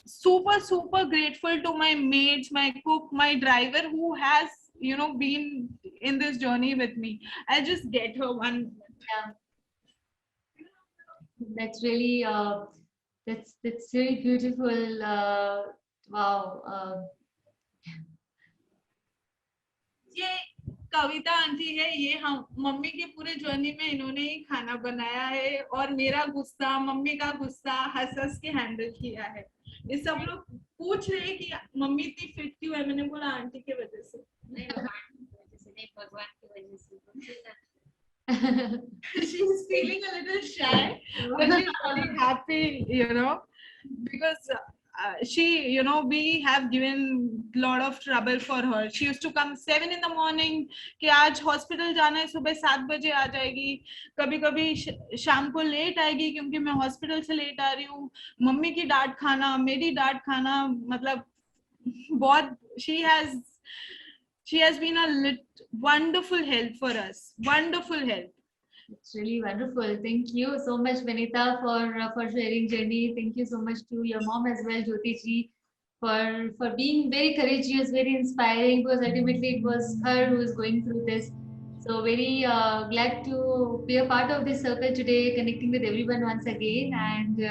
super grateful to my mates, my cook, my driver, who has been in this journey with me. I'll just get her one. Yeah. That's really that's really beautiful. Wow. ये कविता aunty है, ये हम mummy के पूरे journey में इन्होंने ही खाना बनाया है, और मेरा गुस्सा, मम्मी का गुस्सा हंस हंस के हैंडल किया है। ये सब लोग पूछ रहे हैं कि मम्मी इतनी फिट क्यों है, मैंने बोला आंटी के वजह से। नहीं भगवान की वजह से। She's feeling a little shy, but she's very happy, because she, we have given a lot of trouble for her. She used to come 7 in the morning, कि आज हॉस्पिटल जाना है, सुबह 7 बजे आ जाएगी, कभी कभी शाम को लेट आएगी क्योंकि मैं हॉस्पिटल से लेट आ रही हूँ, मम्मी की डांट खाना, मेरी डांट खाना, मतलब बहुत, she has been a wonderful help for us, wonderful help. It's really wonderful. Thank you so much, Vinita, for sharing journey. Thank you so much to your mom as well, Jyoti ji, for being very courageous, very inspiring, because ultimately it was her who is going through this. So very glad to be a part of this circle today, connecting with everyone once again, and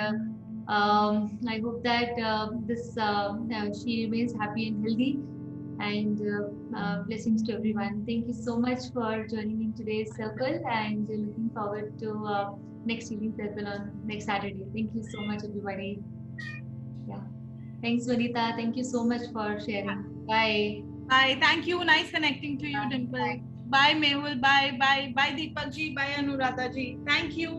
I hope that she remains happy and healthy. And blessings to everyone. Thank you so much for joining in today's circle, and looking forward to next healing circle on next Saturday. Thank you so much, everybody. Yeah. Thanks, Vanita. Thank you so much for sharing. Bye. Bye. Thank you. Nice connecting to you, Dimple. Bye, Mehul. Bye, Deepak ji. Bye, Anuradha ji. Thank you.